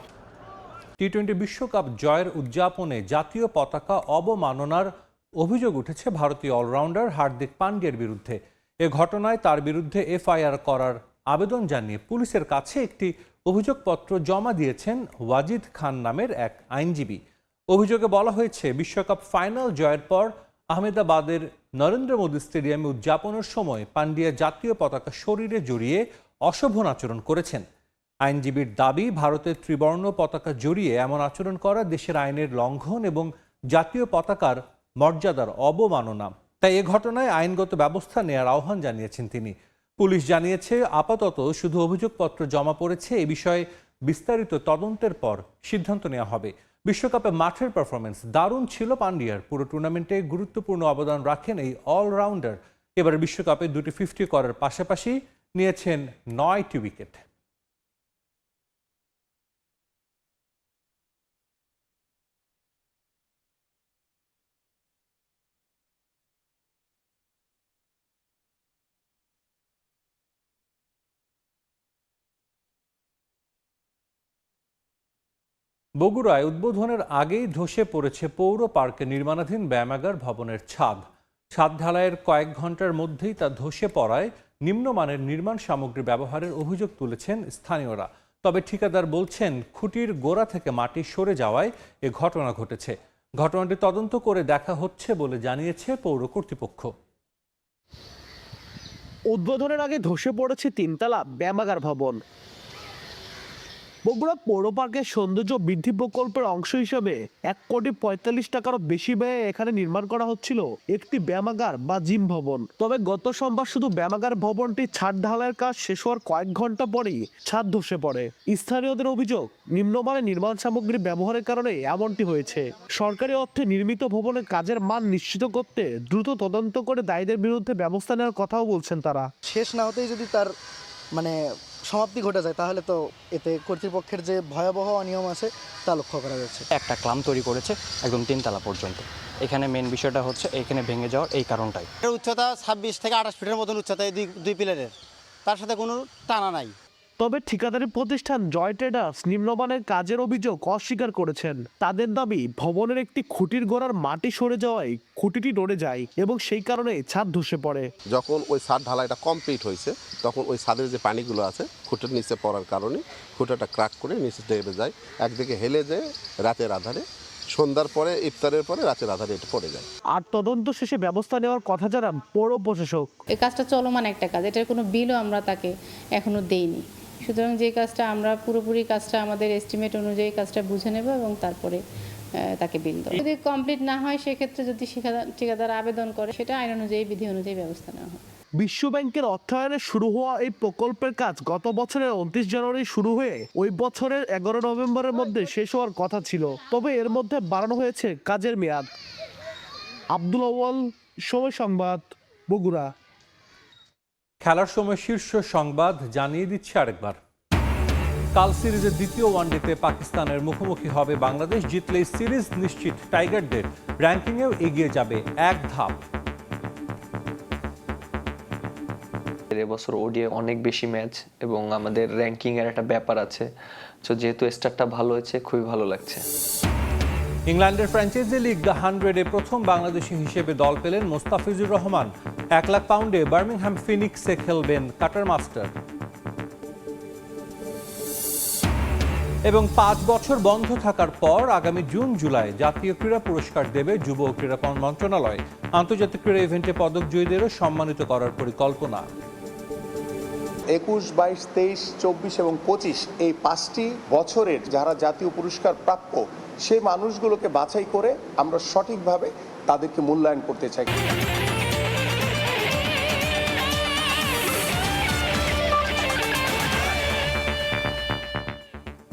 টি-20 বিশ্বকাপ জয়ের উদযাপনে জাতীয় পতাকা অবমাননার অভিযোগ উঠেছে ভারতীয় অলরাউন্ডার হার্দিক পান্ডিয়ার বিরুদ্ধে। এ ঘটনায় তার বিরুদ্ধে এফআইআর করার আবেদন জানিয়ে পুলিশের কাছে একটি অভিযোগপত্র জমা দিয়েছেন ওয়াজিদ খান নামের এক আইনজীবী। অভিযোগে বলা হয়েছে, বিশ্বকাপ ফাইনাল জয়ের পর আহমেদাবাদের নরেন্দ্র মোদী স্টেডিয়ামে উদযাপনের সময় পান্ডিয়া জাতীয় পতাকা শরীরে জড়িয়ে অশোভন আচরণ করেছেন। আইনজীবীর দাবি, ভারতের ত্রিবর্ণ পতাকা জড়িয়ে এমন আচরণ করা দেশের আইনের লঙ্ঘন এবং জাতীয় পতাকার মর্যাদার অবমাননা। তাই এ ঘটনায় আইনগত ব্যবস্থা নেওয়ার আহ্বান জানিয়েছেন তিনি। পুলিশ জানিয়েছে, আপাতত শুধু অভিযোগপত্র জমা পড়েছে। এ বিষয়ে বিস্তারিত তদন্তের পর সিদ্ধান্ত নেওয়া হবে। বিশ্বকাপে মাঠের পারফরমেন্স দারুণ ছিল পান্ডিয়ার। পুরো টুর্নামেন্টে গুরুত্বপূর্ণ অবদান রাখেন এই অলরাউন্ডার। এবার বিশ্বকাপে 2টি 50 করার পাশাপাশি নিয়েছেন 9টি উইকেট। বগুড়ায় উদ্বোধনের আগেই ধসে পড়েছে পৌর পার্কে নির্মাণাধীন ব্যায়ামাগার ভবনের ছাদ ঢালাইয়ের কয়েক ঘন্টার মধ্যেই তা ধসে পড়ায় নিম্নমানের নির্মাণ সামগ্রী ব্যবহারের অভিযোগ তুলেছেন স্থানীয়রা। তবে ঠিকাদার বলছেন খুঁটির গোড়া থেকে মাটি সরে যাওয়ায় এ ঘটনা ঘটেছে। ঘটনাটি তদন্ত করে দেখা হচ্ছে বলে জানিয়েছে পৌর কর্তৃপক্ষ। উদ্বোধনের আগে ধসে পড়েছে 3তলা ব্যায়ামাগার ভবন। বগুড়া পৌর পার্কের সৌন্দর্য বৃদ্ধি প্রকল্পের অংশ হিসেবে 1,45,00,000 টাকারও বেশি ব্যয়ে এখানে নির্মাণ করা হচ্ছিল একটি ব্যায়ামাগার বা জিম ভবন। তবে গত সোমবার শুধু ব্যায়ামাগার ভবনটি ছাদ ঢালাইয়ের কাজ শেষ হওয়ার কয়েক ঘন্টা পরেই ছাদ ধসে পড়ে। স্থানীয়দের অভিযোগ, নিম্নমানের নির্মাণ সামগ্রী ব্যবহারের কারণে এমনটি হয়েছে। সরকারি অর্থে নির্মিত ভবনের কাজের মান নিশ্চিত করতে দ্রুত তদন্ত করে দায়ীদের বিরুদ্ধে ব্যবস্থা নেওয়ার কথাও বলছেন তারা। শেষ না হতেই যদি তার সমাপ্তি ঘটে যায় তাহলে তো এতে কর্তৃপক্ষের যে ভয়াবহ অনিয়ম আছে তা লক্ষ্য করা যাচ্ছে। একটা ক্লাম তৈরি করেছে একদম 3তলা পর্যন্ত। এখানে মেন বিষয়টা হচ্ছে এখানে ভেঙে যাওয়ার এই কারণটাই। এর উচ্চতা 26 থেকে 28 ফিটের মতন উচ্চতা, এই দুই পিলারের, তার সাথে কোনো টানা নাই। তবে ঠিকাদারি প্রতিষ্ঠান জয় ট্রেডার্স নিম্নমানের কাজের অভিযোগ অস্বীকার করেছেন। তাদের দাবি, ভবনের একটি খুঁটির গোড়ার মাটি সরে যাওয়ায় খুঁটিটি নড়ে যায় এবং সেই কারণে ছাদ ধসে পড়ে। যখন ওই ছাদ ঢালাইটা কমপ্লিট হয়েছে তখন ওই ছাদের যে পানিগুলো আছে খুঁটির নিচে পড়ার কারণে খুঁটাটা ক্র্যাক করে নিচে নেমে যায়, একদিকে হেলে যায়, রাতের আধারে সন্ধ্যার পরে ইফতারের পরে রাতের আধারে এটা পড়ে যায়। আর তদন্ত শেষে ব্যবস্থা নেওয়ার কথা জানান পৌর প্রশাসক। এই কাজটা চলমান একটা কাজ, এটার কোনো বিলও আমরা তাকে এখনো দেইনি। সুতরাং যে কাজটা আমরা পুরোপুরি কাজটা আমাদের এস্টিমেট অনুযায়ী কাজটা বুঝে নেব এবং তারপরে তাকে বিল দেব। যদি কমপ্লিট না হয় সেক্ষেত্রে যদি ঠিকাদার আবেদন করে সেটা আইন অনুযায়ী বিধি অনুযায়ী ব্যবস্থা নেওয়া হবে। বিশ্ব ব্যাংকের অর্থায়নে শুরু হওয়া এই প্রকল্পের কাজ গত বছরের 29 জানুয়ারি শুরু হয়ে ওই বছরের 11 নভেম্বরের মধ্যে শেষ হওয়ার কথা ছিল। তবে এর মধ্যে বাড়ানো হয়েছে কাজের মেয়াদ। আব্দুল আউয়াল, সময় সংবাদ, বগুড়া। খেলার সময় শীর্ষ সংবাদ জানিয়ে দিচ্ছে আরেকবার। কাল সিরিজের দ্বিতীয় ওয়ানডেতে পাকিস্তানের মুখোমুখি হবে বাংলাদেশ। জিতলে সিরিজ নিশ্চিত, টাইগারদের র্যাঙ্কিংয়েও এগিয়ে যাবে এক ধাপ। এবছর ওডিআই অনেক বেশি ম্যাচ এবং আমাদের র্যাঙ্কিং এর একটা ব্যাপার আছে, তো যেহেতু স্টার্টটা ভালো হয়েছে খুবই ভালো লাগছে। ইংল্যান্ডের ফ্র্যাঞ্চাইজি লিগ দ্য 100-এ প্রথম বাংলাদেশি হিসেবে দল পেলেন মোস্তাফিজুর রহমান। 1 লাখ পাউন্ডে বার্মিংহাম ফিনিক্সে খেলবেন কাটার মাস্টার। এবং 5 বছর বন্ধ থাকার পর আগামী জুন জুলাই জাতীয় ক্রীড়া পুরস্কার দেবে যুব ও ক্রীড়া মন্ত্রণালয়। আন্তর্জাতিক ক্রীড়া ইভেন্টে পদক জয়ীদেরও সম্মানিত করার পরিকল্পনা। 21, 22, 23, 24 এবং 25 এই 5টি বছরের যারা জাতীয় পুরস্কার প্রাপ্য সেই মানুষগুলোকে বাছাই করে আমরা সঠিকভাবে তাদেরকে মূল্যায়ন করতে চাই।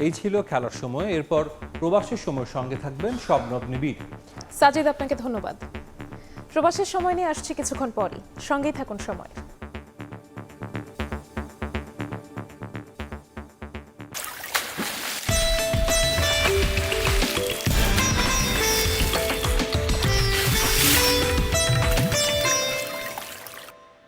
এই ছিল খেলার সময়। এরপর প্রবাসের সময় সঙ্গে থাকবেন শবনব নিবিড়। সাজিদ, আপনাকে ধন্যবাদ। প্রবাসের সময় নিয়ে আসছি কিছুক্ষণ পরই, সঙ্গেই থাকুন সময়।